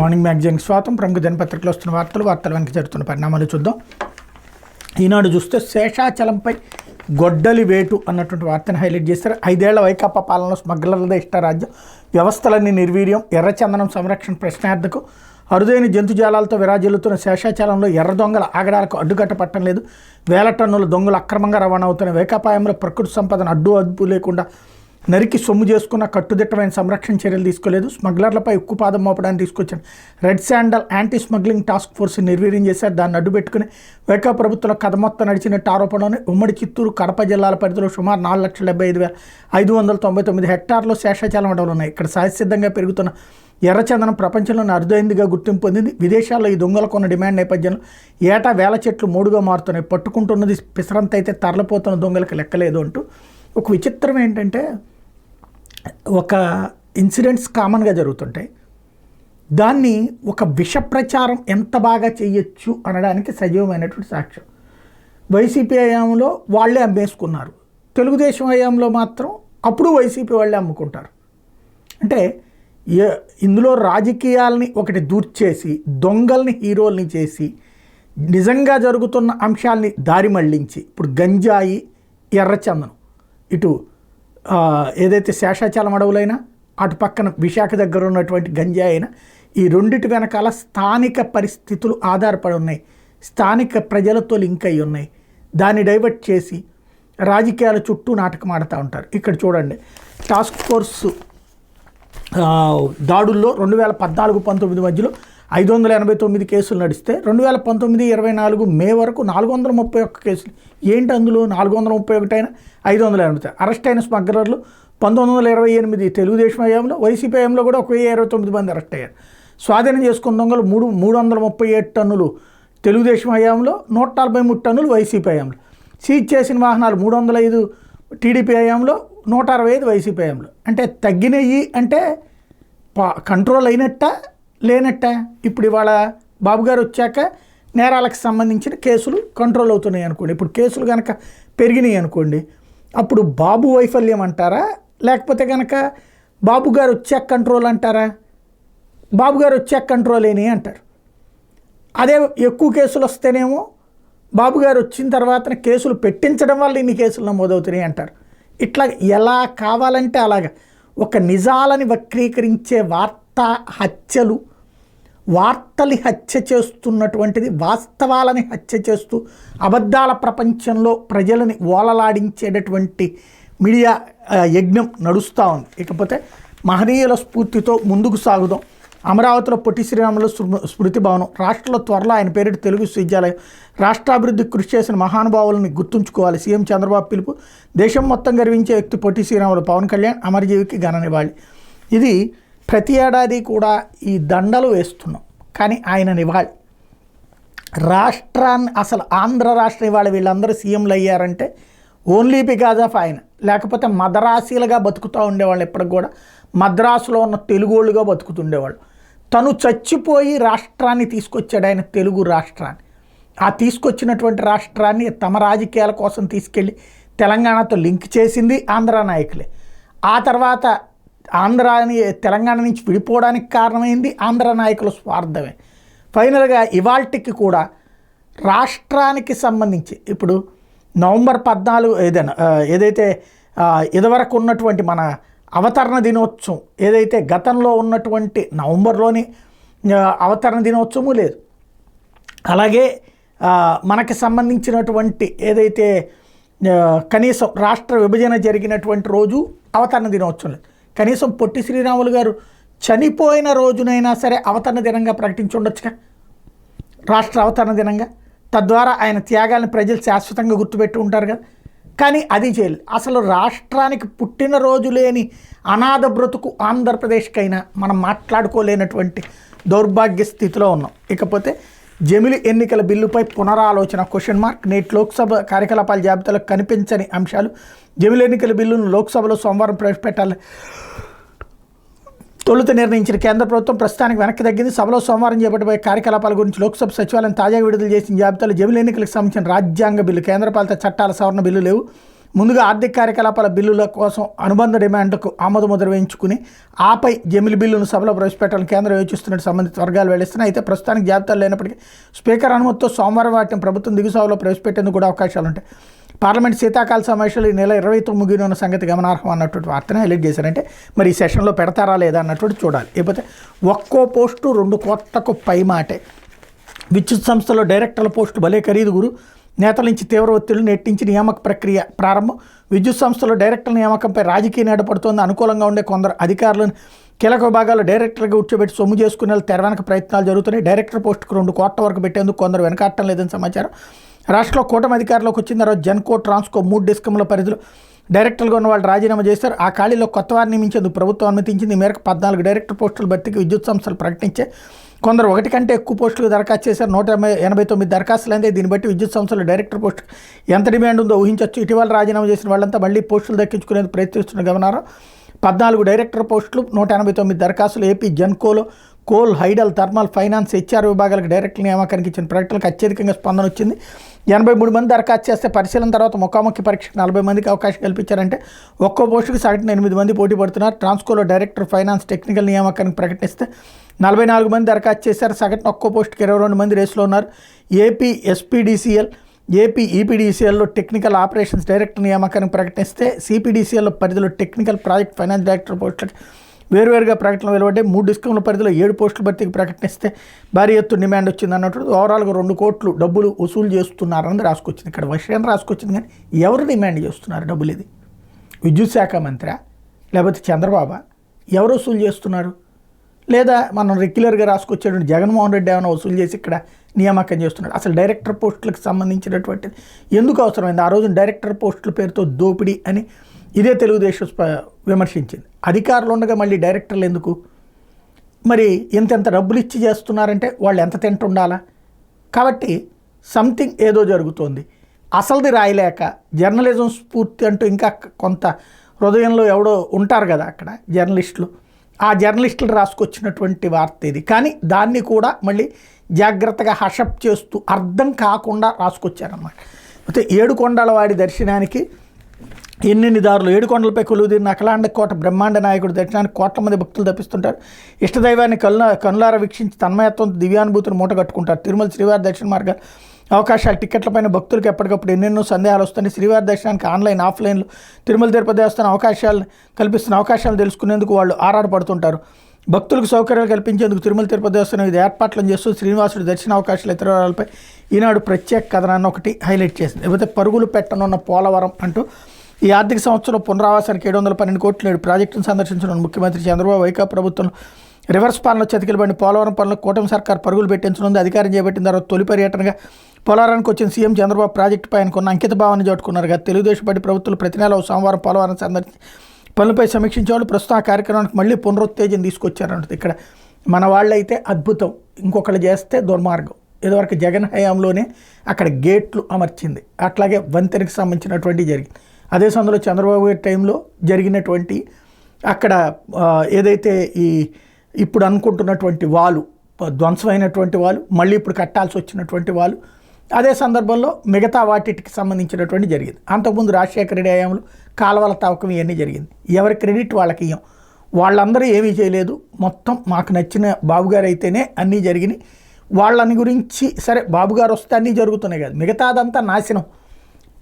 Morning మ్యాగజైన్కి స్వాగతం. ప్రముఖ దినపత్రికలో వస్తున్న వార్తలు వెనక జరుగుతున్న పరిణామాలు చూద్దాం. ఈనాడు చూస్తే శేషాచలంపై గొడ్డలి వేటు అన్నటువంటి వార్తను హైలైట్ చేస్తారు. 5 ఏళ్ల వైకాపా పాలనలో స్మగ్లర్లదే ఇష్టరాజ్యం, వ్యవస్థలన్నీ నిర్వీర్యం, ఎర్రచందనం సంరక్షణ ప్రశ్నార్థకు, అరుదైన జంతుజాలాలతో విరాజిల్లుతున్న శేషాచలంలో ఎర్ర దొంగల ఆగడాలకు అడ్డుకట్ట పట్టడం లేదు. వేల టన్నుల దొంగలు అక్రమంగా రవాణా అవుతున్న వైకాపాయంలో ప్రకృతి సంపదను అడ్డు లేకుండా నరికి సొమ్ము చేసుకున్న కట్టుదిట్టమైన సంరక్షణ చర్యలు తీసుకోలేదు. స్మగ్లర్లపై ఉక్కుపాదం మోపడానికి తీసుకొచ్చిన red sandal anti smuggling task force నిర్వీర్యం చేశారు. దాన్ని అడ్డుపెట్టుకుని వైకాపా ప్రభుత్వంలో కథ మొత్తం నడిచినట్టు ఆరోపణలోనే ఉమ్మడి చిత్తూరు, కడప జిల్లాల పరిధిలో సుమారు 4,75,599 హెక్టార్లు శేషాచలం అడవులు ఉన్నాయి. ఇక్కడ సహజసిద్ధంగా పెరుగుతున్న ఎర్రచందనం ప్రపంచంలోని అరుదైందిగా గుర్తింపు పొందింది. విదేశాల్లో ఈ దొంగలకు ఉన్న డిమాండ్ నేపథ్యంలో ఏటా వేల చెట్లు 3గా మారుతున్నాయి. పట్టుకుంటున్నది పిసరంతైతే తరలిపోతున్న దొంగలకు లెక్కలేదు అంటూ ఒక విచిత్రం ఏంటంటే, ఒక ఇన్సిడెంట్స్ కామన్గా జరుగుతుంటాయి, దాన్ని ఒక విష ప్రచారం ఎంత బాగా చేయొచ్చు అనడానికి సజీవమైనటువంటి సాక్ష్యం. వైసీపీ హయాంలో వాళ్ళే అమ్మేసుకున్నారు, తెలుగుదేశం హయాంలో మాత్రం అప్పుడు వైసీపీ వాళ్ళే అమ్ముకుంటారు. అంటే ఇందులో రాజకీయాలని ఒకటి దూర్చేసి దొంగల్ని హీరోల్ని చేసి నిజంగా జరుగుతున్న అంశాలని దారి మళ్లించి, ఇప్పుడు గంజాయి, ఎర్రచందనం, ఇటు ఏదైతే శేషాచలం అడవులైనా అటు పక్కన విశాఖ దగ్గర ఉన్నటువంటి గంజాయి అయినా, ఈ రెండిటి వెనకాల స్థానిక పరిస్థితులు ఆధారపడి ఉన్నాయి, స్థానిక ప్రజలతో లింక్ అయి ఉన్నాయి. దాన్ని డైవర్ట్ చేసి రాజకీయాల చుట్టూ నాటకం ఆడుతూ ఉంటారు. ఇక్కడ చూడండి, టాస్క్ ఫోర్సు దాడుల్లో 2014-19 మధ్యలో 589 కేసులు నడిస్తే 2019-24 మే వరకు 431 కేసులు. ఏంటి అందులో 431 అయినా 580 అరెస్ట్ అయిన స్మగ్లర్లు 1928 తెలుగుదేశం హయాంలో, వైసీపీ హయాంలో కూడా 1029 మంది అరెస్ట్ అయ్యారు. స్వాధీనం చేసుకున్న దొంగలు 337 టన్నులు తెలుగుదేశం హయాంలో, 143 టన్నులు వైసీపీ హయాంలో. సీజ్ చేసిన వాహనాలు 305 టీడీపీ హయాంలో, 165 వైసీపీ హయాంలో. అంటే తగ్గినవి అంటే కంట్రోల్ అయినట్ట లేనట్ట. ఇప్పుడు ఇవాళ బాబు గారు వచ్చాక నేరాలకు సంబంధించిన కేసులు కంట్రోల్ అవుతున్నాయి అనుకోండి. ఇప్పుడు కేసులు కనుక పెరిగినాయి అనుకోండి, అప్పుడు బాబు వైఫల్యం అంటారా, లేకపోతే కనుక బాబు గారు వచ్చాక కంట్రోల్ అంటారా? బాబు గారు వచ్చాక కంట్రోల్ అయినాయి అంటారు. అదే ఎక్కువ కేసులు వస్తేనేమో బాబు గారు వచ్చిన తర్వాత కేసులు పెట్టించడం వల్ల ఇన్ని కేసులు నమోదవుతున్నాయి అంటారు. ఇట్లా ఎలా కావాలంటే అలాగా ఒక నిజాలని వక్రీకరించే హత్యలు, వార్తని హత్య చేస్తున్నటువంటిది వాస్తవాలని హత్య చేస్తూ అబద్ధాల ప్రపంచంలో ప్రజలని ఓలలాడించేటటువంటి మీడియా యజ్ఞం నడుస్తూ ఉంది. ఇకపోతే మహనీయుల స్ఫూర్తితో ముందుకు సాగుదాం. అమరావతిలో పొట్టి శ్రీరాములు స్మృతి భవనం, రాష్ట్రంలో త్వరలో ఆయన పేరిట తెలుగు విశ్వవిద్యాలయం, రాష్ట్రాభివృద్ధికి కృషి చేసిన మహానుభావులని గుర్తుంచుకోవాలి. సీఎం చంద్రబాబు పిలుపు. దేశం మొత్తం గర్వించే వ్యక్తి పొట్టి శ్రీరాములు. పవన్ కళ్యాణ్ అమరజీవికి ఘన నివాళి. ఇది ప్రతి ఏడాది కూడా ఈ దండలు వేస్తున్నాం, కానీ ఆయన నివాళి రాష్ట్రాన్ని, అసలు ఆంధ్ర రాష్ట్రం ఇవాళ వీళ్ళందరూ సీఎంలు అయ్యారంటే ఓన్లీ బికాజ్ ఆఫ్ ఆయన. లేకపోతే మద్రాసీలుగా బతుకుతూ ఉండేవాళ్ళు, ఎప్పటికి కూడా మద్రాసులో ఉన్న తెలుగోళ్ళుగా బతుకుతుండేవాళ్ళు. తను చచ్చిపోయి రాష్ట్రాన్ని తీసుకొచ్చాడు ఆయన, తెలుగు రాష్ట్రాన్ని. ఆ తీసుకొచ్చినటువంటి రాష్ట్రాన్ని తమ రాజకీయాల కోసం తీసుకెళ్ళి తెలంగాణతో లింక్ చేసింది ఆంధ్ర నాయకులే. ఆ తర్వాత ఆంధ్రాని తెలంగాణ నుంచి విడిపోవడానికి కారణమైంది ఆంధ్ర నాయకుల స్వార్థమే. ఫైనల్గా ఇవాల్టికి కూడా రాష్ట్రానికి సంబంధించి ఇప్పుడు నవంబర్ 14 ఏదైతే ఇదివరకు ఉన్నటువంటి మన అవతరణ దినోత్సవం, ఏదైతే గతంలో ఉన్నటువంటి నవంబర్లోని అవతరణ దినోత్సవము లేదు, అలాగే మనకి సంబంధించినటువంటి ఏదైతే కనీసం రాష్ట్ర విభజన జరిగినటువంటి రోజు అవతరణ దినోత్సవం లేదు. కనీసం పొట్టి శ్రీరాములు గారు చనిపోయిన రోజునైనా సరే అవతరణ దినంగా ప్రకటించి ఉండొచ్చుగా, రాష్ట్ర అవతరణ దినంగా. తద్వారా ఆయన త్యాగాలను ప్రజలు శాశ్వతంగా గుర్తుపెట్టి ఉంటారు కదా. కానీ అది చేయలేదు. అసలు రాష్ట్రానికి పుట్టినరోజు లేని అనాథ బ్రతుకు ఆంధ్రప్రదేశ్కైనా మనం మాట్లాడుకోలేనటువంటి దౌర్భాగ్య స్థితిలో ఉన్నాం. ఇకపోతే జమిలి ఎన్నికల బిల్లుపై పునరాలోచన క్వశ్చన్ మార్క్. నేటి లోక్సభ కార్యకలాపాల జాబితాలో కనిపించని అంశాలు. జమిలి ఎన్నికల బిల్లును లోక్సభలో సోమవారం ప్రవేశపెట్టాలి తొలుత నిర్ణయించిన కేంద్ర ప్రభుత్వం ప్రస్తుతానికి వెనక్కి తగ్గింది. సభలో సోమవారం చేపట్టబోయే కార్యకలాపాల గురించి లోక్సభ సచివాలయం తాజాగా విడుదల చేసిన జాబితాలో జమిలి ఎన్నికలకు సంబంధించిన రాజ్యాంగ బిల్లు, కేంద్రపాలిత చట్టాల సవరణ బిల్లు లేవు. ముందుగా ఆర్థిక కార్యకలాపాల బిల్లుల కోసం అనుబంధ డిమాండ్లకు ఆమోదముద్ర వేయించుకుని ఆపై జమిలి బిల్లును సభలో ప్రవేశపెట్టాలని కేంద్రం యోచిస్తున్నట్టు సంబంధిత వర్గాలు వెల్లడిస్తున్నాయి. అయితే ప్రస్తుతానికి జాబితాలు లేనప్పటికీ స్పీకర్ అనుమతితో సోమవారం వాటిని ప్రభుత్వం దిగుసభలో ప్రవేశపెట్టేందుకు కూడా అవకాశాలు ఉంటాయి. పార్లమెంట్ శీతాకాల సమావేశాలు ఈ నెల 29 ముగిన సంగతి గమనార్హం అన్నటువంటి వార్తను హైలైట్ చేశారంటే మరి ఈ సెషన్లో పెడతారా లేదా అన్నటువంటి చూడాలి. లేకపోతే ఒక్కో పోస్టు 2 కోట్లకు పైమాటే. విద్యుత్ సంస్థలో డైరెక్టర్ల పోస్టు భలే ఖరీదు గురు. నేతల నుంచి తీవ్ర ఒత్తిళ్లు నెట్టించి నియామక ప్రక్రియ ప్రారంభం. విద్యుత్ సంస్థలో డైరెక్టర్ల నియామకంపై రాజకీయ నేడపడుతోంది. అనుకూలంగా ఉండే కొందరు అధికారులను కీలక విభాగాల్లో డైరెక్టర్గా కూర్చోబెట్టి సొమ్ము చేసుకునే తెరవెనక ప్రయత్నాలు జరుగుతున్నాయి. డైరెక్టర్ పోస్టుకు 2 కోట్ల వరకు పెట్టేందుకు కొందరు వెనకాడటం లేదని సమాచారం. రాష్ట్రంలో కూటమి అధికారంలోకి వచ్చిన తర్వాత జెన్కో, ట్రాన్స్కో 3 డిస్కంల పరిధిలో డైరెక్టర్లుగా ఉన్న వాళ్ళు రాజీనామా చేశారు. ఆ ఖాళీలో కొత్త వారిని నియమించేందుకు ప్రభుత్వం అనుమతించింది. ఈ మేరకు 14 డైరెక్టర్ పోస్టుల భర్తీకి విద్యుత్ సంస్థలు ప్రకటించే కొందరు 1 కంటే ఎక్కువ పోస్టులకు దరఖాస్తు చేశారు. 189 దరఖాస్తులు అయితే. దీన్ని బట్టి విద్యుత్ సంస్థలు డైరెక్టర్ పోస్ట్ ఎంత డిమాండ్ ఉందో ఊహించవచ్చు. ఇటీవల రాజీనామా చేసిన వాళ్ళంతా మళ్ళీ పోస్టులు దక్కించుకునేందుకు ప్రయత్నిస్తున్న గమనారం. 14 డైరెక్టర్ పోస్టులు, 189 దరఖాస్తులు. ఏపీ జెన్కోలో coal, hydel, thermal, finance, HR విభాగాలకు డైరెక్టర్ నియామకానికి ఇచ్చిన ప్రకటనలకు అత్యధికంగా స్పందన వచ్చింది. 83 మంది దరఖాస్తు చేస్తే పరిశీలన తర్వాత ముఖాముఖి పరీక్షకు 40 మందికి అవకాశం కల్పించారంటే ఒక్కో పోస్టుకు సగటున 8 మంది పోటీ పడుతున్నారు. ట్రాన్స్కోలో డైరెక్టర్ ఫైనాన్స్ టెక్నికల్ నియామకానికి ప్రకటిస్తే 44 మంది దరఖాస్తు చేశారు. సగటున ఒక్కో పోస్టుకి 22 మంది రేసులో ఉన్నారు. ఏపీ ఎస్పీడీసీఎల్, ఏపీ ఈపీడీసీఎల్లో టెక్నికల్ ఆపరేషన్స్ డైరెక్టర్ నియామకానికి ప్రకటిస్తే సిపిడిసిఎల్ పరిధిలో టెక్నికల్ ప్రాజెక్ట్ ఫైనాన్స్ డైరెక్టర్ పోస్టులకు వేరువేరుగా ప్రకటనలు వెలువడ్డాయి. 3 డిస్కంల పరిధిలో 7 పోస్టుల భర్తీకి ప్రకటిస్తే భారీ ఎత్తున డిమాండ్ వచ్చింది అన్నట్టు ఓవరాల్గా 2 కోట్లు డబ్బులు వసూలు చేస్తున్నారని రాసుకొచ్చింది. ఇక్కడ విషయం రాసుకొచ్చింది, కానీ ఎవరు డిమాండ్ చేస్తున్నారు డబ్బులు? ఇది విద్యుత్ శాఖ మంత్రి లేకపోతే చంద్రబాబు? ఎవరు వసూలు చేస్తున్నారు? లేదా మనం రెగ్యులర్గా రాసుకొచ్చేటువంటి జగన్మోహన్ రెడ్డి ఏమైనా వసూలు చేసి ఇక్కడ నియామకం చేస్తున్నాడు? అసలు డైరెక్టర్ పోస్టులకు సంబంధించినటువంటిది ఎందుకు అవసరమైంది? ఆ రోజు డైరెక్టర్ పోస్టుల పేరుతో దోపిడీ అని ఇదే తెలుగుదేశం విమర్శించింది. అధికారులు ఉండగా మళ్ళీ డైరెక్టర్లు ఎందుకు? మరి ఇంత డబ్బులు ఇచ్చి చేస్తున్నారంటే వాళ్ళు ఎంత తింటుండాలా? కాబట్టి సంథింగ్ ఏదో జరుగుతోంది. అసలుది రాయలేక జర్నలిజం స్ఫూర్తి అంటూ ఇంకా కొంత హృదయంలో ఎవడో ఉంటారు కదా అక్కడ జర్నలిస్టులు, ఆ జర్నలిస్టులు రాసుకొచ్చినటువంటి వార్త ఇది. కానీ దాన్ని కూడా మళ్ళీ జాగ్రత్తగా హషప్ చేస్తూ అర్థం కాకుండా రాసుకొచ్చారన్నమాట. అయితే 7 కొండల వాడి దర్శనానికి ఎన్ని దారులు. 7 కొండలపై కొలువుదీరిన అఖిలాండ కోట బ్రహ్మాండ నాయకుడు దర్శనానికి కోట్ల మంది భక్తులు తప్పిస్తుంటారు. ఇష్టదైవాన్ని కనులారా వీక్షించి తన్మయత్వం దివ్యానుభూతిని మూట కట్టుకుంటారు. తిరుమల శ్రీవారి దర్శన మార్గాలు అవకాశాలు టికెట్లపైన భక్తులకు ఎప్పటికప్పుడు ఎన్నెన్నో సందేహాలు వస్తున్నాయి. శ్రీవారి దర్శనానికి ఆన్లైన్, ఆఫ్లైన్లో తిరుమల తిరుపతి దేవస్థానం అవకాశాలు కల్పిస్తున్న అవకాశాలు తెలుసుకునేందుకు వాళ్ళు ఆరాటపడుతుంటారు. భక్తులకు సౌకర్యాలు కల్పించేందుకు తిరుమల తిరుపతి దేవస్థానం ఇది ఏర్పాట్లను చేస్తూ శ్రీనివాసుడి దర్శన అవకాశాలు ఇతర వివరాలపై ఈనాడు ప్రత్యేక కథనాన్ని ఒకటి హైలైట్ చేసింది. లేకపోతే పరుగులు పెట్టనున్న పోలవరం అంటూ ఈ ఆర్థిక సంవత్సరంలో పునరావాసానికి 712 కోట్లు నేడు ప్రాజెక్టును సందర్శించిన ముఖ్యమంత్రి చంద్రబాబు వైకాపా ప్రభుత్వం రివర్స్ పాలన చతికిలబడిన పోలవరం పనులకు కూటమి సర్కార్ పరుగులు పెట్టించనుంది. అధికారం చేపట్టిన తర్వాత తొలి పర్యటనగా పోలవరానికి వచ్చిన సీఎం చంద్రబాబు ప్రాజెక్టుపై ఆయనకున్న అంకిత భావాన్ని చాటుకున్నారు. తెలుగుదేశం పార్టీ ప్రభుత్వాలు ప్రతి నెల సోమవారం పోలవరం సందర్శించి పనులపై సమీక్షించేవాళ్ళు ప్రస్తుతం ఆ కార్యక్రమానికి మళ్ళీ పునరుత్తేజం తీసుకొచ్చారంటుంది. ఇక్కడ మన వాళ్ళైతే అద్భుతం, ఇంకొకళ్ళు చేస్తే దుర్మార్గం. ఇదివరకు జగన్ హయాంలోనే అక్కడ గేట్లు అమర్చింది, అట్లాగే వంతెనకి సంబంధించినటువంటి జరిగింది. అదే సమయంలో చంద్రబాబు గారి టైంలో జరిగినటువంటి అక్కడ ఏదైతే ఇప్పుడు అనుకుంటున్నటువంటి వాళ్ళు ధ్వంసమైనటువంటి వాళ్ళు మళ్ళీ ఇప్పుడు కట్టాల్సి వచ్చినటువంటి వాళ్ళు, అదే సందర్భంలో మిగతా వాటికి సంబంధించినటువంటి జరిగింది. అంతకుముందు రాజశేఖర రెడ్డి హయాంలో కాలువల తవ్వకం ఇవన్నీ జరిగింది. ఎవరి క్రెడిట్ వాళ్ళకి ఇవ్వం. వాళ్ళందరూ ఏమీ చేయలేదు. మొత్తం మాకు నచ్చిన బాబుగారు అయితేనే అన్నీ జరిగినాయి. వాళ్ళని గురించి సరే బాబుగారు వస్తే అన్నీ జరుగుతున్నాయి కదా, మిగతాదంతా నాశనం.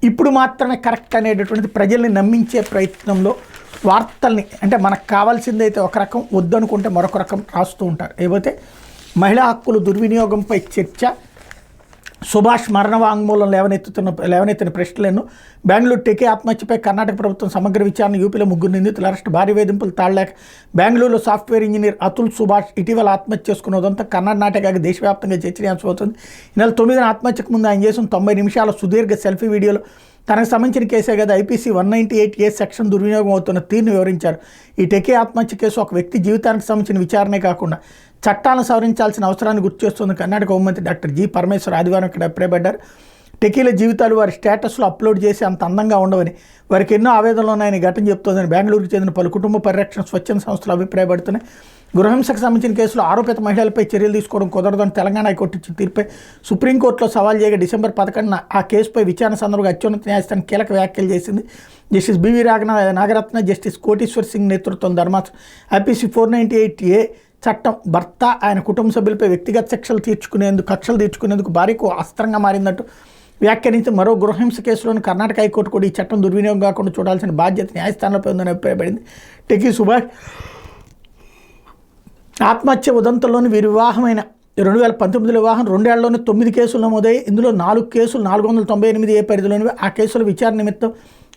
ఇప్పుడు మాత్రమే కరెక్ట్ అనేటటువంటిది ప్రజల్ని నమ్మించే ప్రయత్నంలో వార్తల్ని, అంటే మనకు కావాల్సిందైతే ఒక రకం, వద్దనుకుంటే మరొక రకం రాస్తూ ఉంటారు. లేకపోతే మహిళా హక్కులు దుర్వినియోగంపై చర్చ, సుభాష్ మరణ వాంగ్మూలం లేవనెత్తిన ప్రశ్నలను, బెంగళూరు టెకే ఆత్మహత్యపై కర్ణాటక ప్రభుత్వం సమగ్ర విచారణ, యూపీలో 3 నిందితుల అరెస్ట్, భారీ వేధింపులు తాళలేక బెంగళూరులో సాఫ్ట్వేర్ ఇంజనీర్ అతుల్ సుభాష్ ఇటీవల ఆత్మహత్య చేసుకున్నదంతా కర్ణాటకగా దేశవ్యాప్తంగా చర్చనీయాంశం అవుతుంది. ఈ నెల 9న ఆత్మహత్యకు ముందు ఆయన చేసిన 90 నిమిషాల సుదీర్ఘ సెల్ఫీ వీడియోలో తనకు సంబంధించిన కేసే కదా ఐపీసీ 198A సెక్షన్ దుర్వినియోగం అవుతున్న తీరును వివరించారు. ఈ టెకే ఆత్మహత్య కేసు ఒక వ్యక్తి జీవితానికి సంబంధించిన విచారణే కాకుండా చట్టాలను సవరించాల్సిన అవసరాన్ని గుర్తు చేస్తుంది. కర్ణాటక హోంమంత్రి డాక్టర్ జి పరమేశ్వర్ ఆదివారం ఇక్కడ అభిప్రాయపడ్డారు. టెకీల జీవితాలు వారి స్టేటస్లో అప్లోడ్ చేసి అంత అందంగా ఉండవని, వారికి ఎన్నో ఆవేదనలు ఉన్నాయని ఘటన చెబుతోందని బెంగళూరుకు చెందిన పలు కుటుంబ పరిరక్షణ స్వచ్ఛంద సంస్థలు అభిప్రాయపడుతున్నాయి. గృహహింసకు సంబంధించిన కేసులో ఆరోపిత మహిళలపై చర్యలు తీసుకోవడం కుదరదని తెలంగాణ హైకోర్టు ఇచ్చిన తీర్పై సుప్రీంకోర్టులో సవాల్ చేయగా డిసెంబర్ 11న ఆ కేసుపై విచారణ సందర్భంగా అత్యున్నత న్యాయస్థానం కీలక వ్యాఖ్యలు చేసింది. Justice BV Nagarathna, justice Koteshwar Singh నేతృత్వం ధర్మాసనం ఐపీసీ 498A చట్టం భర్త ఆయన కుటుంబ సభ్యులపై వ్యక్తిగత కక్షలు తీర్చుకునేందుకు భార్యకు అస్త్రంగా మారిందంటూ వ్యాఖ్యానించి మరో గృహహింస కేసులోని కర్ణాటక హైకోర్టు కూడా ఈ చట్టం దుర్వినియోగం కాకుండా చూడాల్సిన బాధ్యత న్యాయస్థానంపై ఉందని అభిప్రాయపడింది. టెకీ సుభాష్ ఆత్మహత్య ఉదంతంలోని వీరి వివాహమైన 2019 వివాహం 2 ఏళ్లలోనే 9 కేసులు నమోదయ్యాయి. ఇందులో 4 కేసులు 498A పరిధిలోనివి. ఆ కేసుల విచారణ నిమిత్తం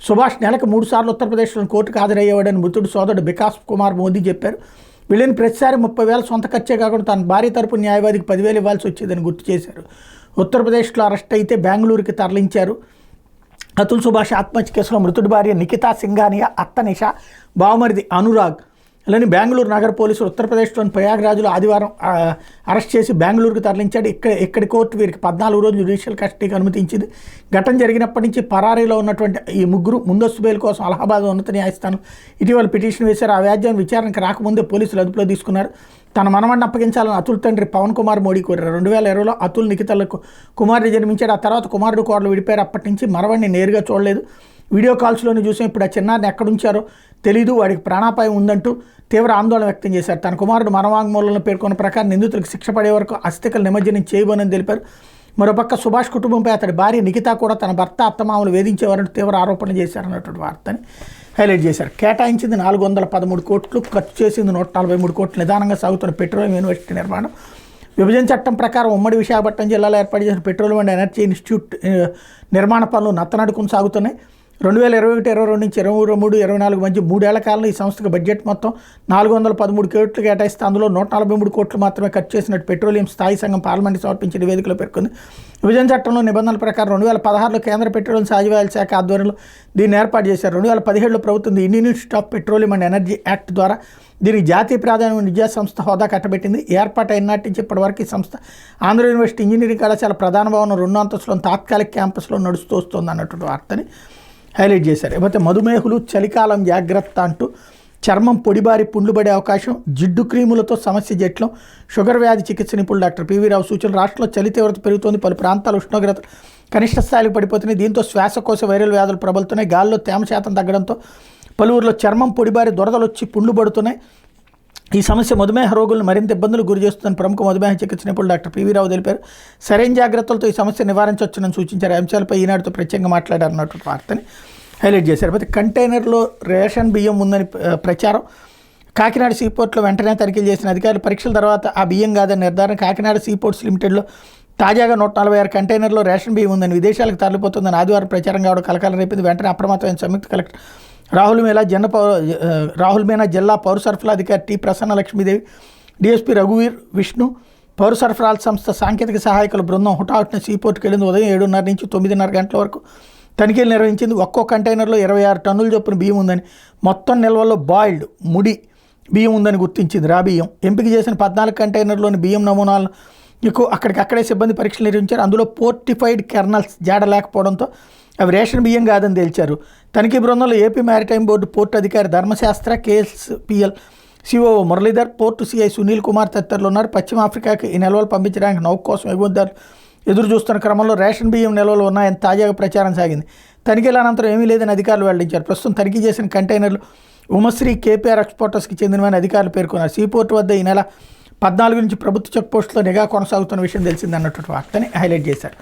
సుభాష్ నెలకు 3 సార్లు ఉత్తరప్రదేశ్లోని కోర్టుకు హాజరయ్యేవాడని మృతుడు సోదరుడు వికాస్ కుమార్ మోదీ చెప్పారు. వీళ్ళని ప్రతిసారి 30,000 సొంత ఖర్చే కాకుండా తన భార్య తరపు న్యాయవాదికి 10,000 ఇవ్వాల్సి వచ్చేదని గుర్తు చేశారు. ఉత్తరప్రదేశ్లో అరెస్ట్ అయితే బెంగళూరుకి తరలించారు. అతుల్ సుభాష్ ఆత్మహత్య కేసులో మృతుడి భార్య నిఖితా సింఘానియా, అత్త నిషా, బావమరిది అనురాగ్ లని బెంగళూరు నగర పోలీసులు ఉత్తరప్రదేశ్లోని ప్రయాగ్రాజ్లో ఆదివారం అరెస్ట్ చేసి బెంగళూరుకు తరలించాడు. ఇక్కడి కోర్టు వీరికి 14 రోజులు జ్యుడిషియల్ కస్టడీకి అనుమతించింది. ఘటన జరిగినప్పటి నుంచి పరారీలో ఉన్నటువంటి ఈ ముగ్గురు ముందస్తు బెయిల్ కోసం అలహాబాద్ ఉన్నత న్యాయస్థానం ఇటీవల పిటిషన్ వేశారు. ఆ వ్యాజ్యాన్ని విచారణకు రాకముందే పోలీసులు అదుపులో తీసుకున్నారు. తన మనవడిని అప్పగించాలని అతుల్ తండ్రి పవన్ కుమార్ మోడీ కోరారు. 2020లో అతుల్ నిఖితలకు కుమారుడు జన్మించాడు. ఆ తర్వాత కుమారుడు కోడలు విడిపోయారు. అప్పటి నుంచి మనవడిని నేరుగా చూడలేదు. వీడియో కాల్స్లోనే చూసాం. ఇప్పుడు ఆ చిన్నారిని ఎక్కడుంచారో తెలీదు, వాడికి ప్రాణాపాయం ఉందంటూ తీవ్ర ఆందోళన వ్యక్తం చేశారు. తన కుమారుడు మరణవాంగ్మూలంలో పేర్కొన్న ప్రకారం నిందితులకు శిక్ష పడే వరకు అస్థికలు నిమజ్జనం చేయబోనని తెలిపారు. మరోపక్క సుభాష్ కుటుంబంపై అతడి భార్య నిఖిత కూడా తన భర్త అత్తమామలు వేధించేవారంటూ తీవ్ర ఆరోపణలు చేశారన్నటువంటి వార్తని హైలైట్ చేశారు. కేటాయించింది 413 కోట్లు, ఖర్చు చేసింది 143 కోట్లు. నిదానంగా సాగుతున్న పెట్రోలియం యూనివర్సిటీ నిర్మాణం. విభజన చట్టం ప్రకారం ఉమ్మడి విశాఖపట్నం జిల్లాలో ఏర్పాటు చేసిన పెట్రోలియం అండ్ ఎనర్జీ ఇన్స్టిట్యూట్ నిర్మాణ పనులు నత్తనడుకుని సాగుతున్నాయి. 2021-22 నుంచి 23-24 మధ్య 3 ఏళ్ల కాలంలో ఈ సంస్థకు బడ్జెట్ మొత్తం 413 కోట్లు కేటాయిస్తే అందులో 143 కోట్లు మాత్రమే ఖర్చు చేసినట్టు పెట్రోలియం స్థాయి సంఘం పార్లమెంట్ సమర్పించిన నివేదికలో పేర్కొంది. విభజన చట్టంలో నిబంధనల ప్రకారం 2016లో కేంద్ర పెట్రోలియం సహజవాయువుల శాఖ ఆధ్వర్యంలో దీన్ని ఏర్పాటు చేశారు. 2017లో ప్రభుత్వం Indian institute of petroleum and energy act ద్వారా దీనికి జాతీయ ప్రాధాన్యమైన విద్యా సంస్థ హోదా కట్టబెట్టింది. ఏర్పాటు అయినాటి నుంచి ఇప్పటివరకు ఈ సంస్థ ఆంధ్ర యూనివర్సిటీ ఇంజనీరింగ్ కళాశాల ప్రధాన భవనం 2వ అంతస్తులోని తాత్కాలిక క్యాంపస్లో నడుస్తూ వస్తుంది అన్నటువంటి వార్తని హైలైట్ చేశారు. లేకపోతే మధుమేహులు చలికాలం జాగ్రత్త అంటూ చర్మం పొడిబారి పుండ్లు పడే అవకాశం, జిడ్డు క్రీములతో సమస్య జట్లం, షుగర్ వ్యాధి చికిత్స నిపుణులు డాక్టర్ పివి రావు సూచన. రాష్ట్రంలో చలి తీవ్రత పెరుగుతోంది. పలు ప్రాంతాల ఉష్ణోగ్రత కనిష్ట స్థాయికి పడిపోతున్నాయి. దీంతో శ్వాసకోశ వైరల్ వ్యాధులు ప్రబలుతున్నాయి. గాల్లో తేమ శాతం తగ్గడంతో పలువురిలో చర్మం పొడిబారి దురదలు వచ్చి పుండ్లు పడుతున్నాయి. ఈ సమస్య మధుమేహ రోగులను మరింత ఇబ్బందులు గురి చేస్తుందని ప్రముఖ మధుమేహ చికిత్స నిపుణులు డాక్టర్ పివి రావు తెలిపారు. సరైన జాగ్రత్తలతో ఈ సమస్య నివారించవచ్చునని సూచించారు. అంశాలపై ఈనాడుతో ప్రత్యేకంగా మాట్లాడారన్నటువంటి వార్తని హైలైట్ చేశారు. అయితే కంటైనర్లో రేషన్ బియ్యం ఉందని ప్రచారం. కాకినాడ సీపోర్ట్లో వెంటనే తనిఖీలు చేసిన అధికారులు పరీక్షల తర్వాత ఆ బియ్యం కాదని నిర్ధారణ. కాకినాడ సీపోర్ట్స్ లిమిటెడ్లో తాజాగా 146 కంటైనర్లో రేషన్ బియ్యం ఉందని, విదేశాలకు తరలిపోతుందని ఆదివారం ప్రచారం కావడం కలకాలం రేపింది. వెంటనే అప్రమత్తమైన సంయుక్త కలెక్టర్ రాహుల్ మీనా, జిల్లా పౌర సరఫరా అధికారి టి ప్రసన్న లక్ష్మీదేవి, డిఎస్పీ రఘువీర్ విష్ణు, పౌర సరఫరాల సంస్థ సాంకేతిక సహాయకుల బృందం హుటాహుటిన సీపోర్ట్కి వెళ్ళింది. ఉదయం 7:30 నుంచి 9:30 గంటల వరకు తనిఖీలు నిర్వహించింది. ఒక్కో కంటైనర్లో 26 టన్నుల చొప్పున బియ్యం ఉందని, మొత్తం నిల్వల్లో బాయిల్డ్ ముడి బియ్యం ఉందని గుర్తించింది. రా బియ్యం ఎంపిక చేసిన 14 కంటైనర్లోని బియ్యం నమూనాలకు అక్కడికక్కడే సిబ్బంది పరీక్షలు నిర్వహించారు. అందులో పోర్టిఫైడ్ కెర్నల్స్ జాడ లేకపోవడంతో అవి రేషన్ బియ్యం కాదని తేల్చారు. తనిఖీ బృందంలో ఏపీ మ్యారిటైమ్ బోర్డు పోర్టు అధికారి Dharmashastra, KSPL CO Muralidhar, port CI Sunil Kumar తదితరులు ఉన్నారు. పశ్చిమ ఆఫ్రికాకి ఈ నిల్వలు పంపించడానికి నౌక కోసం ఎగుమతిదారులు ఎదురు చూస్తున్న క్రమంలో రేషన్ బియ్యం నిల్వలు ఉన్నాయని తాజాగా ప్రచారం సాగింది. తనిఖీల అనంతరం ఏమీ లేదని అధికారులు వెల్లడించారు. ప్రస్తుతం తనిఖీ చేసిన కంటైనర్లు ఉమశ్రీ కేపీఆర్ ఎక్స్పోర్టర్స్కి చెందినవని అధికారులు పేర్కొన్నారు. సీపోర్టు వద్ద ఈ నెల 14 నుంచి ప్రభుత్వ చెక్ పోస్టులో నిఘా కొనసాగుతున్న విషయం తెలిసింది అన్నటువంటి వార్తని హైలైట్ చేశారు.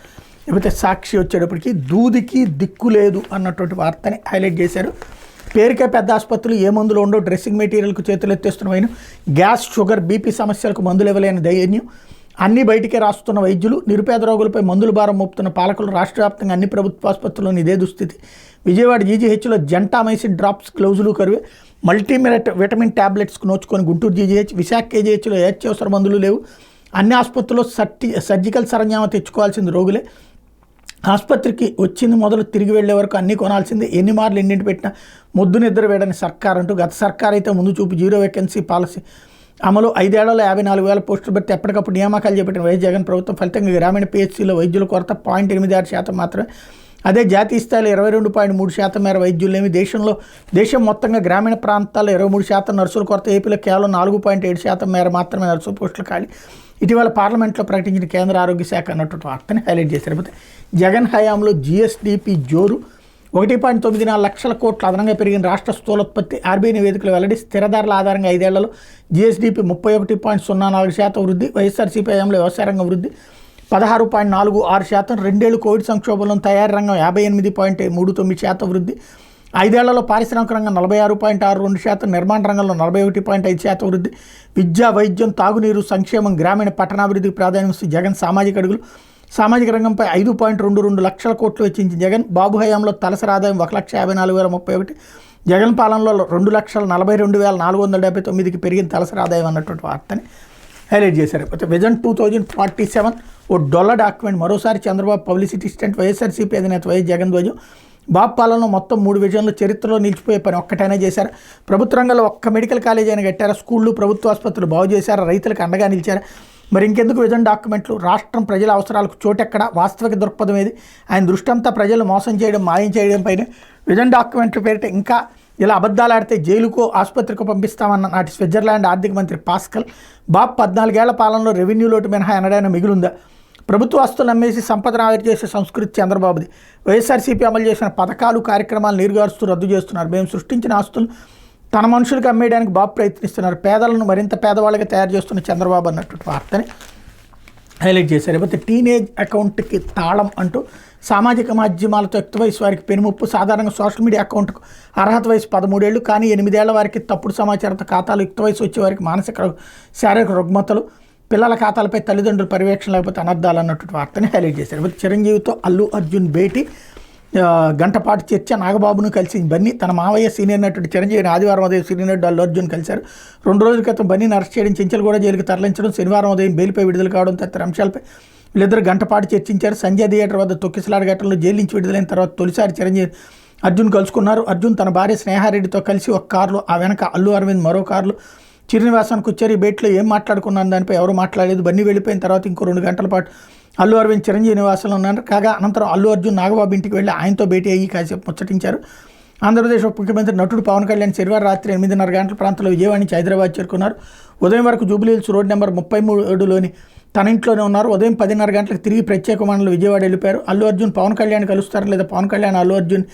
లేకపోతే సాక్షి వచ్చేటప్పటికి దూదికి దిక్కు లేదు అన్నటువంటి వార్తని హైలైట్ చేశారు. పేరుకే పెద్ద ఆసుపత్రులు ఏ మందులు ఉండవు, డ్రెస్సింగ్ మెటీరియల్కు చేతులు ఎత్తేస్తున్న వైను, గ్యాస్, షుగర్, బీపీ సమస్యలకు మందులు ఇవ్వలేని దైన్యం, అన్నీ బయటికే రాస్తున్న వైద్యులు, నిరుపేద రోగులపై మందుల భారం మోపుతున్న పాలకులు. రాష్ట్ర వ్యాప్తంగా అన్ని ప్రభుత్వ ఆసుపత్రుల్లోని ఇదే దుస్థితి. విజయవాడ జీజీహెచ్లో జంటామైసిన్ డ్రాప్స్, గ్లౌజులు కరువే, విటమిన్ ట్యాబ్లెట్స్కు నోచుకొని గుంటూరు జీజీహెచ్, విశాఖ కేజీహెచ్లో అత్యవసర మందులు లేవు. అన్ని ఆసుపత్రుల్లో సర్జికల్ సరంజామా తెచ్చుకోవాల్సింది రోగులే. ఆసుపత్రికి వచ్చింది మొదలు తిరిగి వెళ్లే వరకు అన్నీ కొనాల్సిందే. ఎన్ని మార్లు ఎన్నింటి పెట్టినా ముద్దు నిద్ర వేయడని సర్కార్ అంటూ గత సర్కార్ అయితే ముందు చూపు జీరో వేకెన్సీ పాలసీ అమలు 5 ఏళ్లలో 54,000 పోస్టులు భర్తీ ఎప్పటికప్పుడు నియామకాలు చేపట్టిన వైఎస్ జగన్ ప్రభుత్వం ఫలితంగా గ్రామీణ పిహెచ్సిలో వైద్యుల కొరత 0.86% మాత్రమే. అదే జాతీయ స్థాయిలో 22.3% మేర వైద్యులేమి. దేశం మొత్తంగా గ్రామీణ ప్రాంతాల్లో 23% నర్సుల కొరత. ఏపీలో కేవలం 4.7% మేర మాత్రమే నర్సుల పోస్టులు ఖాళీ. ఇటీవల పార్లమెంట్లో ప్రకటించిన కేంద్ర ఆరోగ్య శాఖ అన్నటువంటి వార్తని హైలైట్ చేశారు. జగన్ హయాంలో జిఎస్డిపి జోరు 1.94 లక్షల కోట్ల అదనంగా పెరిగిన రాష్ట్ర స్థూలోత్పత్తి. ఆర్బీఐ నివేదికలు వెల్లడి. స్థిర ధరల ఆధారంగా 5 ఏళ్లలో జిఎస్డిపి 31.04% వృద్ధి. వైఎస్ఆర్సీపీ హయాంలో వ్యవసాయ రంగం వృద్ధి 16.46%. 2 ఏళ్లు కోవిడ్ సంక్షోభంలో తయారీ రంగం 58.39% వృద్ధి. 5 ఏళ్లలో పారిశ్రామిక రంగం 46.62%, నిర్మాణ రంగంలో 41.5% వృద్ధి. విద్య, వైద్యం, తాగునీరు, సంక్షేమం, గ్రామీణ పట్టణాభివృద్ధికి ప్రాధాన్యం ఇస్తూ జగన్ సామాజిక అడుగులు. సామాజిక రంగంపై 5.22 లక్షల కోట్లు వెచ్చించిన జగన్. బాబు హయాంలో తలసరి ఆదాయం 1,54,031. జగన్ పాలనలో 2,42,479కి పెరిగిన తలసరి ఆదాయం అన్నటువంటి వార్తని హైలైట్ చేశారు. విజన్ 2047 ఓ డొల్ల డాక్యుమెంట్. మరోసారి చంద్రబాబు పబ్లిసిటీ స్టంట్. వైఎస్ఆర్సీపీ అధినేత వైఎస్ జగన్ ధ్వజం. బాబు పాలనలో మొత్తం 3 విజన్లు. చరిత్రలో నిలిచిపోయే పని ఒక్కటైనా చేశారు. ప్రభుత్వ రంగంలో ఒక్క మెడికల్ కాలేజీ అయినా కట్టారా? స్కూళ్ళు, ప్రభుత్వ ఆసుపత్రులు బాగు చేశారా? రైతులకు అండగా నిలిచారా? మరి ఇంకెందుకు విజన్ డాక్యుమెంట్లు? రాష్ట్రం ప్రజల అవసరాలకు చోటెక్కడ? వాస్తవిక దృక్పథం ఏది? ఆయన దృష్టి అంతా ప్రజలు మోసం చేయడం, మాయం చేయడం పైన. విజన్ డాక్యుమెంట్ల పేరిట ఇంకా ఇలా అబద్ధాలు ఆడితే జైలుకో ఆసుపత్రికో పంపిస్తామన్న నాటి స్విట్జర్లాండ్ ఆర్థిక మంత్రి పాస్కల్. బాబు 14 ఏళ్ల పాలనలో రెవెన్యూ లోటు మినహా ఎనడైనా మిగులుందా? ప్రభుత్వ ఆస్తులు అమ్మేసి సంపదను ఆవిరి చేసే సంస్కృతి చంద్రబాబుది. వైఎస్ఆర్సీపీ అమలు చేసిన పథకాలు, కార్యక్రమాలు నీరుగారుస్తూ రద్దు చేస్తున్నారు. మేము సృష్టించిన ఆస్తులు తన మనుషులకు అమ్మేయడానికి బాబు ప్రయత్నిస్తున్నారు. పేదలను మరింత పేదవాళ్ళగా తయారు చేస్తున్న చంద్రబాబు అన్నటువంటి వార్తని హైలైట్ చేశారు. లేకపోతే టీనేజ్ అకౌంట్కి తాళం అంటూ సామాజిక మాధ్యమాలతో యుక్త వయసు వారికి పెనుముప్పు. సాధారణంగా సోషల్ మీడియా అకౌంట్కు అర్హత వయసు 13 ఏళ్ళు. కానీ 8 ఏళ్ల వారికి తప్పుడు సమాచారంతో ఖాతాలు. యుక్త వయసు వచ్చే వారికి మానసిక శారీరక రుగ్మతలు. పిల్లల ఖాతాలపై తల్లిదండ్రుల పర్యవేక్షణ లేకపోతే అనర్థాలు అన్నటువంటి వార్తని హైలైట్ చేశారు. చిరంజీవితో అల్లు అర్జున్ భేటీ. గంటపాటు చర్చ. నాగబాబును కలిసి బన్నీ తన మావయ్య సీనియర్ నటుడు చిరంజీవిని ఆదివారం ఉదయం సీనియర్ నటుడు అల్లు అర్జున్ కలిశారు. 2 రోజుల క్రితం బన్నీని అరెస్ట్ చేయడం, చెంచల్గూడ జైలుకి తరలించడం, శనివారం ఉదయం బెయిల్పై విడుదల కావడం తదితర అంశాలపై వీళ్ళిద్దరు గంటపాటు చర్చించారు. సంజయ్ థియేటర్ వద్ద తొక్కిసలాట ఘటనలో జైలు నుంచి విడుదలైన తర్వాత తొలిసారి చిరంజీవి అర్జున్ కలుసుకున్నారు. అర్జున్ తన భార్య స్నేహారెడ్డితో కలిసి ఒక కారులో, ఆ వెనక అల్లు అరవింద్ మరో కారులో చిరునివాసానికి వచ్చారు. ఈ భేటీలో ఏం మాట్లాడుకున్నాను దానిపై ఎవరు మాట్లాడలేదు. బన్నీ వెళ్ళిపోయిన తర్వాత ఇంకో 2 గంటల పాటు అల్లు అరవింద్ చిరంజీవి నివాసంలో ఉన్నారు. కాగా అనంతరం అల్లు అర్జున్ నాగబాబు ఇంటికి వెళ్ళి ఆయనతో భేటీ అయ్యి కాసేపు ముచ్చటించారు. ఆంధ్రప్రదేశ్ ఉప ముఖ్యమంత్రి నటుడు పవన్ కళ్యాణ్ శనివారం రాత్రి 8:30 గంటల ప్రాంతంలో విజయవాడ నుంచి హైదరాబాద్ చేరుకున్నారు. ఉదయం వరకు జూబ్లీహిల్స్ రోడ్ నెంబర్ 33లోని తన ఇంట్లోనే ఉన్నారు. ఉదయం 10:30 గంటలకు తిరిగి ప్రత్యేక విమానంలో విజయవాడ వెళ్ళిపోయారు. అల్లు అర్జున్ పవన్ కళ్యాణ్ కలుస్తారు లేదా పవన్ కళ్యాణ్ అల్లు అర్జున్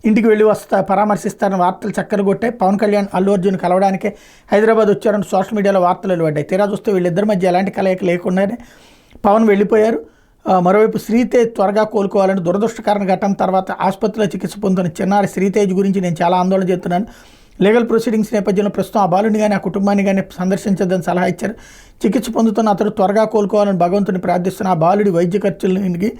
ఇంటికి వెళ్ళి పరామర్శిస్తారని వార్తలు చక్కలు కొట్టాయి. పవన్ కళ్యాణ్ అల్లు అర్జున్ కలవడానికే హైదరాబాద్ వచ్చారని సోషల్ మీడియాలో వార్తలు వెలువడ్డాయి. తీరా చూస్తే వీళ్ళిద్దరి మధ్య ఎలాంటి కలయిక లేకుండానే పవన్ వెళ్ళిపోయారు. మరోవైపు శ్రీతేజ్ త్వరగా కోలుకోవాలని దురదృష్టకరణ ఘటన తర్వాత ఆసుపత్రిలో చికిత్స పొందుతున్న చిన్నారి శ్రీతేజ్ గురించి నేను చాలా ఆందోళన చేస్తున్నాను. లీగల్ ప్రొసీడింగ్స్ నేపథ్యంలో ప్రస్తుతం ఆ బాలుని కానీ ఆ కుటుంబాన్ని కానీ సందర్శించదని సలహా ఇచ్చారు. చికిత్స పొందుతున్న అతడు త్వరగా కోలుకోవాలని భగవంతుని ప్రార్థిస్తున్న ఆ బాలుడి వైద్య ఖర్చులకి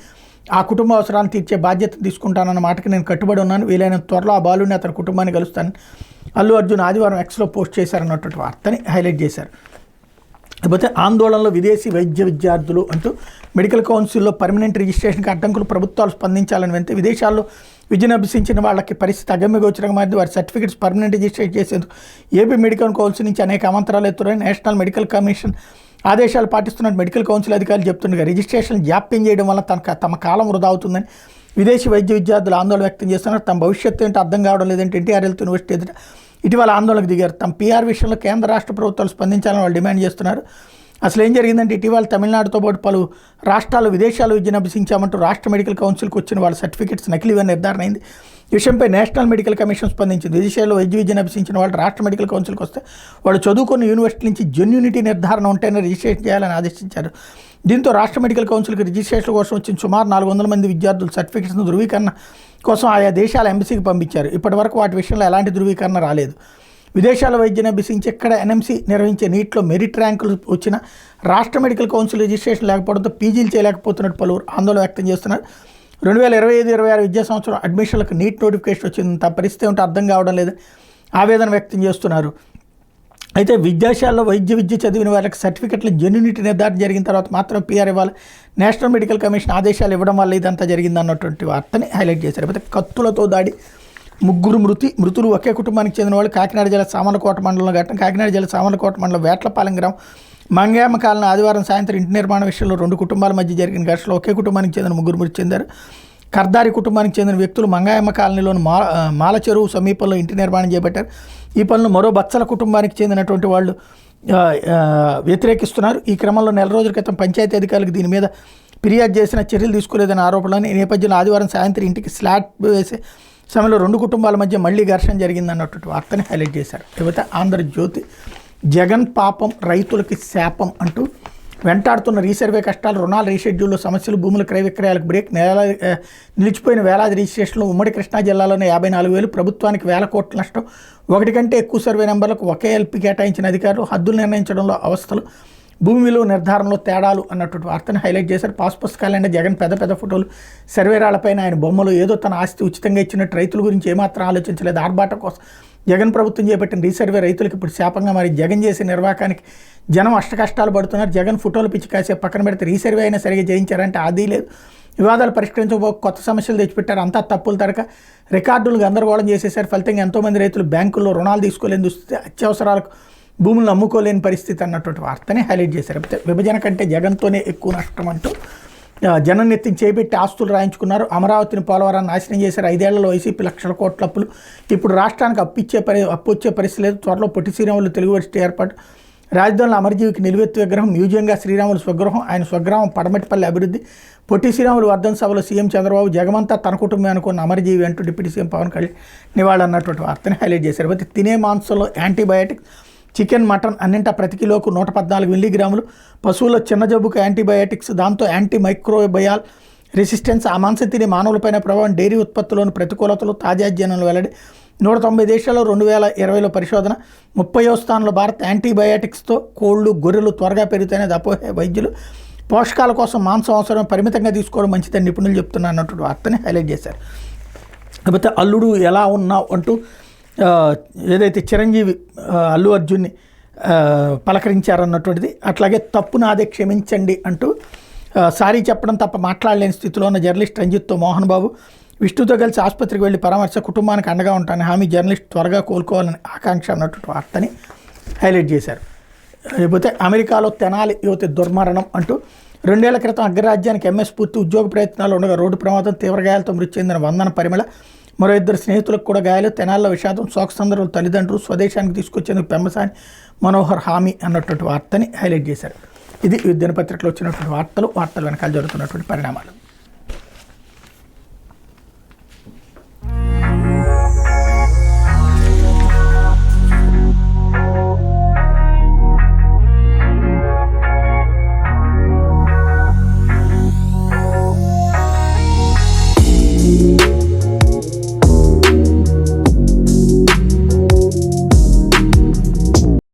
ఆ కుటుంబ అవసరాలను తీర్చే బాధ్యత తీసుకుంటానన్న మాటకి నేను కట్టుబడి ఉన్నాను. వీలైనంత త్వరలో ఆ బాలుని అతని కుటుంబాన్ని కలుస్తాను అల్లు అర్జున్ ఆదివారం ఎక్స్లో పోస్ట్ చేశారన్నటువంటి వార్తని హైలైట్ చేశారు. లేకపోతే ఆందోళనలో విదేశీ వైద్య విద్యార్థులు అంటూ మెడికల్ కౌన్సిల్లో పర్మనెంట్ రిజిస్ట్రేషన్కి అడ్డంకులు ప్రభుత్వాలు స్పందించాలని వెంటే విదేశాల్లో విద్యను అభ్యసించిన వాళ్ళకి పరిస్థితి అగమ్యగోచరంగా మారింది. వారి సర్టిఫికేట్స్ పర్మనెంట్ రిజిస్ట్రేషన్ చేసేందుకు ఏపీ మెడికల్ కౌన్సిల్ నుంచి అనేక అమంతరాలు ఎత్తున్నాయి. నేషనల్ మెడికల్ కమిషన్ ఆదేశాలు పాటిస్తున్నట్టు మెడికల్ కౌన్సిల్ అధికారులు చెప్తుండగా రిజిస్ట్రేషన్ జాప్యం చేయడం వల్ల తమ కాలం వృధా అవుతుందని విదేశీ వైద్య విద్యార్థులు ఆందోళన వ్యక్తం చేస్తున్నారు. తమ భవిష్యత్తు ఏంటో అర్థం కావడం లేదంటే ఎన్టీఆర్ హెల్త్ యూనివర్సిటీ ఎదుట ఇటీవల ఆందోళనకు దిగారు. తమ పీఆర్ విషయంలో కేంద్ర రాష్ట్ర ప్రభుత్వాలు స్పందించాలని వాళ్ళు డిమాండ్ చేస్తున్నారు. అసలు ఏం జరిగిందంటే ఇటీవల తమిళనాడుతో పాటు పలు రాష్ట్రాలు విదేశాల్లో విద్యను అభ్యసించామంటూ రాష్ట్ర మెడికల్ కౌన్సిల్కి వచ్చిన వాళ్ళ సర్టిఫికేట్స్ నకిలీవని నిర్ధారణ అయింది. ఈ విషయంపై నేషనల్ మెడికల్ కమిషన్ స్పందించింది. విదేశాల్లో విద్యను అభ్యసించిన వాళ్ళు రాష్ట్ర మెడికల్ కౌన్సిల్కి వస్తే వాళ్ళు చదువుకున్న యూనివర్సిటీ నుంచి జెన్యూనిటీ నిర్ధారణ ఉంటేనే రిజిస్ట్రేషన్ చేయాలని ఆదేశించారు. దీంతో రాష్ట్ర మెడికల్ కౌన్సిల్కి రిజిస్ట్రేషన్ కోసం వచ్చిన సుమారు 400 మంది విద్యార్థులు సర్టిఫికేట్స్ను ధృవీకరణ కోసం ఆయా దేశాల ఎంబసీకి పంపించారు. ఇప్పటివరకు వాటి విషయంలో ఎలాంటి ధృవీకరణ రాలేదు. విదేశాల వైద్యం అభ్యసించి ఇక్కడ ఎన్ఎంసీ నిర్వహించే నీట్లో మెరిట్ ర్యాంకులు వచ్చిన రాష్ట్ర మెడికల్ కౌన్సిల్ రిజిస్ట్రేషన్ లేకపోవడంతో పీజీలు చేయలేకపోతున్నట్టు పలువురు ఆందోళన వ్యక్తం చేస్తున్నారు. 2025-26 విద్యా సంవత్సరం అడ్మిషన్లకు నీట్ నోటిఫికేషన్ వచ్చింది. తమ పరిస్థితి ఏమిటో అర్థం కావడం లేదు ఆవేదన వ్యక్తం చేస్తున్నారు. అయితే విద్యాశాలలో విద్య చదివిన వాళ్ళకి సర్టిఫికెట్లు జెన్యూనిటీ నిర్ధారణ జరిగిన తర్వాత మాత్రం పీఆర్ ఇవ్వాలి. నేషనల్ మెడికల్ కమిషన్ ఆదేశాలు ఇవ్వడం వల్ల ఇదంతా జరిగింది అన్నటువంటి వార్తని హైలైట్ చేశారు. అయితే కత్తులతో దాడి ముగ్గురు మృతులు ఒకే కుటుంబానికి చెందిన వాళ్ళు. కాకినాడ జిల్లా సామర్లకోట మండలంలో ఘటన. కాకినాడ జిల్లా సామర్లకోట మండలం వేట్లపాలెం గ్రామం మంగాయమ్మ కాలనీ ఆదివారం సాయంత్రం ఇంటి నిర్మాణ విషయంలో 2 కుటుంబాల మధ్య జరిగిన ఘర్షణలో ఒకే కుటుంబానికి చెందిన 3 మృతి చెందారు. కర్దారి కుటుంబానికి చెందిన వ్యక్తులు మంగాయమ్మ కాలనీలోని మాల చెరువు సమీపంలో ఇంటి నిర్మాణం చేపట్టారు. ఈ పనులు మరో బచ్చల కుటుంబానికి చెందినటువంటి వాళ్ళు వ్యతిరేకిస్తున్నారు. ఈ క్రమంలో నెల రోజుల క్రితం పంచాయతీ అధికారులకు దీని మీద ఫిర్యాదు చేసిన చర్యలు తీసుకోలేదనే ఆరోపణలు. ఈ నేపథ్యంలో ఆదివారం సాయంత్రం ఇంటికి స్లాట్ వేసే సమయంలో 2 కుటుంబాల మధ్య మళ్లీ ఘర్షణ జరిగిందన్నటువంటి వార్తని హైలైట్ చేశారు. లేకపోతే ఆంధ్రజ్యోతి జగన్ పాపం రైతులకి శాపం అంటూ వెంటాడుతున్న రీసర్వే కష్టాలు, రుణాల రీషెడ్యూల్లో సమస్యలు, భూముల క్రయ విక్రయాలకు బ్రేక్, నిలిచిపోయిన వేలాది రిజిస్ట్రేషన్లు, ఉమ్మడి కృష్ణా జిల్లాలోనే 54,000, ప్రభుత్వానికి 1,000 కోట్ల నష్టం, 1 కంటే ఎక్కువ సర్వే నెంబర్లకు ఒకే ఎల్పీ కేటాయించిన అధికారులు, హద్దులు నిర్ణయించడంలో అవస్థలు, భూమి విలువ నిర్ధారణలో తేడాలు అన్నటువంటి వార్తను హైలైట్ చేశారు. పాస్ పుస్తకాలంటే జగన్ పెద్ద ఫోటోలు, సర్వేరాలపైన ఆయన బొమ్మలు, ఏదో తన ఆస్తి ఉచితంగా ఇచ్చినట్టు రైతుల గురించి ఏమాత్రం ఆలోచించలేదు. ఆర్భాటం కోసం జగన్ ప్రభుత్వం చేపట్టిన రీసర్వే రైతులకు ఇప్పుడు శాపంగా మరి. జగన్ చేసే నిర్వాహకానికి జనం అష్టకష్టాలు పడుతున్నారు. జగన్ ఫోటోలు పిచ్చి కాసే పక్కన పెడితే రీసర్వే అయినా సరిగా చేయించారంటే అది లేదు. వివాదాలు పరిష్కరించకపోతే కొత్త సమస్యలు తెచ్చిపెట్టారు. అంతా తప్పులు తరక రికార్డులు గందరగోళం చేసేసారు. ఫలితంగా ఎంతోమంది రైతులు బ్యాంకుల్లో రుణాలు తీసుకోలేని దుస్థితి, అత్యవసరాలకు భూములను అమ్ముకోలేని పరిస్థితి అన్నటువంటి వార్తని హైలైట్ చేశారు. విభజన కంటే జగన్తోనే ఎక్కువ నష్టం అంటూ జనం నెత్తిని చేపెట్టి ఆస్తులు రాయించుకున్నారు. అమరావతిని, పోలవరాన్ని నాశనం చేశారు. 5 ఏళ్లలో వైసీపీ లక్షల కోట్ల అప్పులు. ఇప్పుడు రాష్ట్రానికి అప్పు వచ్చే పరిస్థితి లేదు. త్వరలో పొట్టి శ్రీరాములు తెలుగు వర్సిటీ ఏర్పాటు, రాజధానిలో అమరజీవికి నిలువెత్తు విగ్రహం, మ్యూజియంగా శ్రీరాములు స్వగృహం, ఆయన స్వగ్రామం పడమటిపల్లి అభివృద్ధి, పొట్టి శ్రీరాములు వర్ధన్ సభలో సీఎం చంద్రబాబు, జగమంతా తన కుటుంబం అనుకున్న అమరజీవి అంటూ డిప్యూటీ సీఎం పవన్ కళ్యాణ్ నివాళి అన్నటువంటి వార్తని హైలైట్ చేశారు. అయితే తినే మాంసంలో యాంటీబయాటిక్స్, చికెన్, మటన్ అన్నింటా ప్రతి కిలోకు 114 మిల్లీగ్రాములు, పశువుల చిన్న జబ్బుకు యాంటీబయాటిక్స్, దాంతో యాంటీ మైక్రోబయాల్ రెసిస్టెన్స్, ఆ మాంసం తినే మానవులపైన ప్రభావం, డైరీ ఉత్పత్తుల్లోని ప్రతికూలతలు, తాజా అధ్యయనాలు వెల్లడి. 190 దేశాల్లో 2020లో పరిశోధన. 30వ స్థానంలో భారత్. యాంటీబయాటిక్స్తో కోళ్లు, గొర్రెలు త్వరగా పెరుగుతాయనేది అపోహే వైద్యులు. పోషకాల కోసం మాంసం అవసరం, పరిమితంగా తీసుకోవడం మంచిదని నిపుణులు చెప్తున్నారు అన్నటువంటి వార్తని హైలైట్ చేశారు. కాకపోతే అల్లుడు ఎలా ఉన్నావు అంటూ ఏదైతే చిరంజీవి అల్లు అర్జున్ని పలకరించారన్నటువంటిది. అట్లాగే తప్పు నాదే క్షమించండి అంటూ సారీ చెప్పడం తప్ప మాట్లాడలేని స్థితిలో ఉన్న జర్నలిస్ట్ రంజిత్తో మోహన్ బాబు విష్ణుతో కలిసి ఆసుపత్రికి వెళ్ళి పరామర్శ, కుటుంబానికి అండగా ఉంటానని హామీ, జర్నలిస్ట్ త్వరగా కోలుకోవాలని ఆకాంక్ష అన్నటువంటి వార్తని హైలైట్ చేశారు. లేకపోతే అమెరికాలో తెనాలి యువతి దుర్మరణం అంటూ 2 ఏళ్ల క్రితం అగ్రరాజ్యానికి ఎంఎస్ పూర్తి ఉద్యోగ ప్రయత్నాలు ఉండగా రోడ్డు ప్రమాదం, తీవ్ర గాయాలతో మృతి చెందిన వందన పరిమళ, మరో 2 స్నేహితులకు కూడా గాయాలు. తెనాల్లో విషాదం, శోక సందర్భంలో తల్లిదండ్రులు, స్వదేశానికి తీసుకొచ్చేందుకు పెమ్మసాని మనోహర్ హామీ అన్నటువంటి వార్తని హైలైట్ చేశారు. ఇది దినపత్రికలో వచ్చినటువంటి వార్తలు వెనకాల జరుగుతున్నటువంటి పరిణామాలు.